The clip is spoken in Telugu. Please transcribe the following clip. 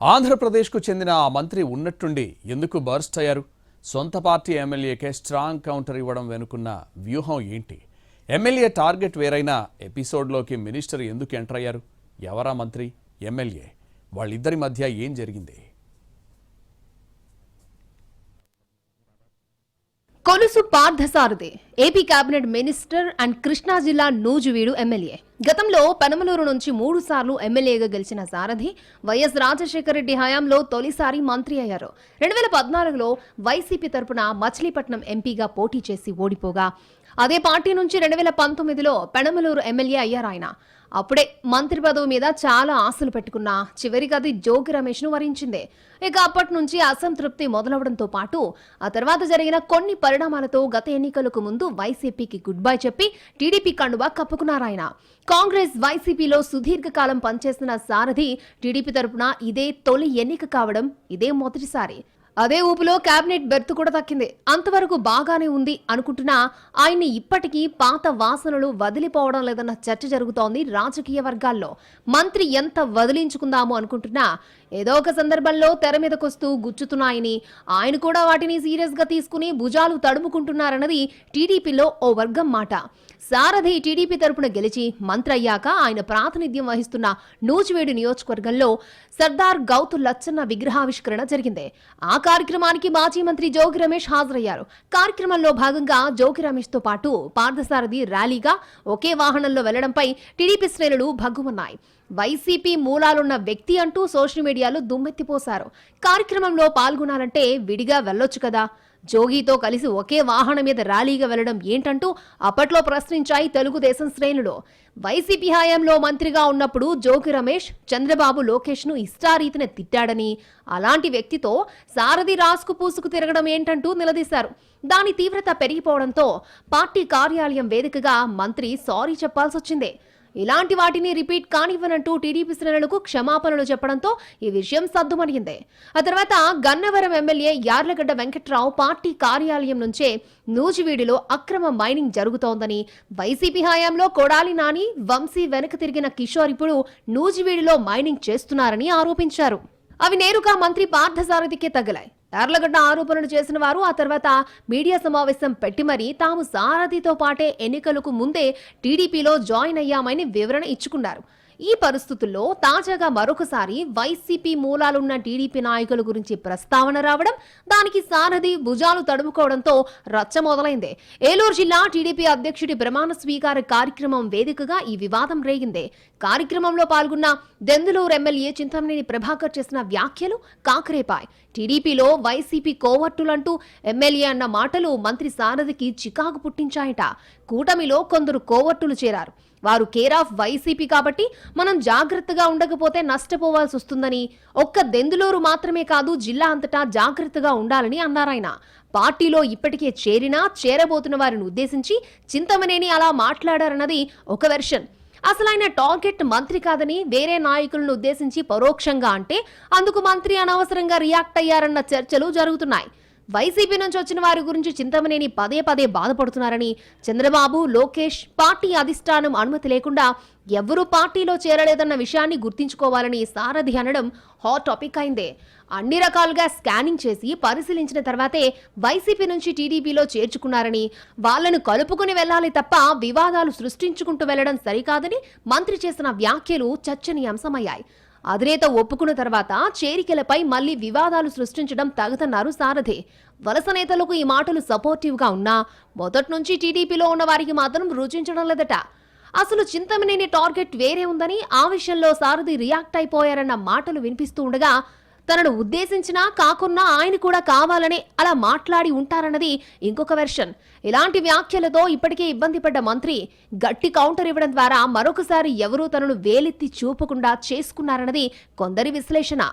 ఆంధ్రప్రదేశ్కు చెందిన ఆ మంత్రి ఉన్నట్టుండి ఎందుకు బర్స్ట్ అయ్యారు? సొంత పార్టీ ఎమ్మెల్యేకే స్ట్రాంగ్ కౌంటర్ ఇవ్వడం వెనుకున్న వ్యూహం ఏంటి? ఎమ్మెల్యే టార్గెట్ వేరైనా ఎపిసోడ్లోకి మినిస్టర్ ఎందుకు ఎంటర్ అయ్యారు? ఎవరా మంత్రి, ఎమ్మెల్యే? వాళ్ళిద్దరి మధ్య ఏం జరిగింది? Kolusu Parthasarathy AP cabinet minister and Krishna జిల్లా నూజివీడు ఎమ్మెల్యే. గతంలో పెనమలూరు నుంచి 3 సార్లు ఎమ్మెల్యేగా గెలిచిన సారథి వైఎస్ రాజశేఖర రెడ్డి హయాంలో తొలిసారి మంత్రి అయ్యారు. 2014లో వైసీపీ తరపున మచిలీపట్నం ఎంపీగా పోటీ చేసి ఓడిపోగా అదే పార్టీ నుంచి 2019లో పెనమలూరు ఎమ్మెల్యే అయ్యారు ఆయన. అప్పుడే మంత్రి పదవి మీద చాలా ఆశలు పెట్టుకున్నా చివరికి అది జోగి రమేష్ ను వరించిందే. ఇక అప్పటి నుంచి అసంతృప్తి మొదలవడంతో పాటు ఆ తర్వాత జరిగిన కొన్ని పరిణామాలతో గత ఎన్నికలకు ముందు వైసీపీకి గుడ్ బై చెప్పి టీడీపీ కండువా కప్పుకున్నారాయన. కాంగ్రెస్ వైసీపీలో సుదీర్ఘకాలం పనిచేసిన సారథి టీడీపీ తరపున ఇదే తొలి ఎన్నిక కావడం ఇదే మొదటిసారి. అదే ఊపులో కేబినెట్ బెర్త్ కూడా దక్కింది. అంతవరకు బాగానే ఉంది అనుకుంటున్నా ఆయన్ని ఇప్పటికీ పాత వాసనలు వదిలిపోవడం లేదన్న చర్చ జరుగుతోంది రాజకీయ వర్గాల్లో. మంత్రి ఎంత వదిలించుకుందాము అనుకుంటున్నా ఏదో ఒక సందర్భంలో తెర మీదకొస్తూ గుచ్చుతున్నాయని, ఆయన కూడా వాటిని సీరియస్ గా తీసుకుని భుజాలు తడుముకుంటున్నారన్నది టీడీపీలో ఓ వర్గం మాట. సారథి టీడీపీ తరపున గెలిచి మంత్రి అయ్యాక ఆయన ప్రాతినిధ్యం వహిస్తున్న నూజివీడు నియోజకవర్గంలో సర్దార్ గౌతు లచ్చన్న విగ్రహావిష్కరణ జరిగింది. ఆ కార్యక్రమానికి మాజీ మంత్రి జోగి రమేష్ హాజరయ్యారు. కార్యక్రమంలో భాగంగా జోగి రమేష్ తో పాటు పార్థసారథి ర్యాలీగా ఒకే వాహనంలో వెళ్లడంపై టీడీపీ శ్రేణులు భగ్గుమన్నాయి. వైసీపీ మూలాలున్న వ్యక్తి అంటూ సోషల్ మీడియాలో దుమ్మెత్తిపోశారు. కార్యక్రమంలో పాల్గొనాలంటే విడిగా వెళ్లొచ్చు కదా, జోగితో కలిసి ఒకే వాహనం మీద ర్యాలీగా వెళ్లడం ఏంటంటూ అప్పట్లో ప్రశ్నించాయి తెలుగుదేశం శ్రేణులు. వైసీపీ హయాంలో మంత్రిగా ఉన్నప్పుడు జోగి రమేష్ చంద్రబాబు లోకేష్ ను ఇష్టారీతిన తిట్టాడని, అలాంటి వ్యక్తితో సారథి రాసుకు పూసుకు తిరగడం ఏంటంటూ నిలదీశారు. దాని తీవ్రత పెరిగిపోవడంతో పార్టీ కార్యాలయం వేదికగా మంత్రి సారీ చెప్పాల్సి వచ్చింది. ఇలాంటి వాటిని రిపీట్ కానివ్వనంటూ టీడీపీ శ్రేణులకు క్షమాపణలు చెప్పడంతో ఈ విషయం సద్దుమణిగింది. ఆ తర్వాత గన్నవరం ఎమ్మెల్యే యార్లగడ్డ వెంకట్రావు పార్టీ కార్యాలయం నుంచే నూజివీడులో అక్రమ మైనింగ్ జరుగుతోందని, వైసీపీ హయాంలో కొడాలి నాని, వంశీ వెనక తిరిగిన కిషోర్ ఇప్పుడు నూజివీడులో మైనింగ్ చేస్తున్నారని ఆరోపించారు. అవి నేరుగా మంత్రి పార్థసారథికే తగిలాయి. యార్లగడ్డ ఆరోపణలు చేసిన వారు ఆ తర్వాత మీడియా సమావేశం పెట్టి మరీ తాము సారథితో పాటే ఎన్నికలకు ముందే టీడీపీలో జాయిన్ అయ్యామని వివరణ ఇచ్చుకున్నారు. ఈ పరిస్థితుల్లో తాజాగా మరొకసారి వైసీపీ మూలాలున్న టీడీపీ నాయకుల గురించి ప్రస్తావన రావడం, దానికి సారథి భుజాలు తడుముకోవడంతో రచ్చ మొదలైంది. ఏలూరు జిల్లా టీడీపీ అధ్యక్షుడి ప్రమాణ స్వీకార కార్యక్రమం వేదికగా ఈ వివాదం రేగింది. కార్యక్రమంలో పాల్గొన్న దెందులూరు ఎమ్మెల్యే చింతమనేని ప్రభాకర్ చేసిన వ్యాఖ్యలు కాకరేపాయ్. టీడీపీలో వైసీపీ కోవర్టులంటూ ఎమ్మెల్యే అన్న మాటలు మంత్రి సారథికి చికాకు పుట్టించాయట. కూటమిలో కొందరు కోవర్టులు చేరారు. వారు కేర్ ఆఫ్ వైసీపీ కాబట్టి మనం జాగ్రత్తగా ఉండకపోతే నష్టపోవాల్సి వస్తుందని, ఒక్క దెందులూరు మాత్రమే కాదు జిల్లా అంతటా జాగ్రత్తగా ఉండాలని అన్నారాయన. పార్టీలో ఇప్పటికే చేరినా చేరబోతున్న వారిని ఉద్దేశించి చింతమనేని అలా మాట్లాడారన్నది ఒక వెర్షన్. అసలు ఆయన టార్గెట్ మంత్రి కాదని వేరే నాయకులను ఉద్దేశించి పరోక్షంగా అంటే అందుకు మంత్రి అనవసరంగా రియాక్ట్ అయ్యారన్న చర్చలు జరుగుతున్నాయి. వైసీపీ నుంచి వచ్చిన వారి గురించి చింతమనేని పదే పదే బాధపడుతున్నారని, చంద్రబాబు, లోకేష్ పార్టీ అధిష్టానం అనుమతి లేకుండా ఎవరూ పార్టీలో చేరలేదన్న విషయాన్ని గుర్తించుకోవాలని సారథి అనడం హాట్ టాపిక్ అయిందే. అన్ని రకాలుగా స్కానింగ్ చేసి పరిశీలించిన తర్వాతే వైసీపీ నుంచి టీడీపీలో చేర్చుకున్నారని, వాళ్లను కలుపుకుని వెళ్లాలి తప్ప వివాదాలు సృష్టించుకుంటూ వెళ్లడం సరికాదని మంత్రి చేసిన వ్యాఖ్యలు చర్చనీయాంశమయ్యాయి. అధినేత ఒప్పుకున్న తర్వాత చేరికలపై మళ్లీ వివాదాలు సృష్టించడం తగదన్నారు సారథి. వలస నేతలకు ఈ మాటలు సపోర్టివ్ గా ఉన్నా మొదటి నుంచి టీడీపీలో ఉన్న వారికి మాత్రం రుచించడం లేదట. అసలు చింతమనేని టార్గెట్ వేరే ఉందని, ఆ విషయంలో సారథి రియాక్ట్ అయిపోయారన్న మాటలు వినిపిస్తూ ఉండగా తనను ఉద్దేశించినా కాకున్నా ఆయన కూడా కావాలనే అలా మాట్లాడి ఉంటారన్నది ఇంకొక వెర్షన్. ఇలాంటి వ్యాఖ్యలతో ఇప్పటికే ఇబ్బంది పడ్డ మంత్రి గట్టి కౌంటర్ ఇవ్వడం ద్వారా మరొకసారి ఎవరూ తనను వేలెత్తి చూపకుండా చేసుకున్నారన్నది కొందరి విశ్లేషణ.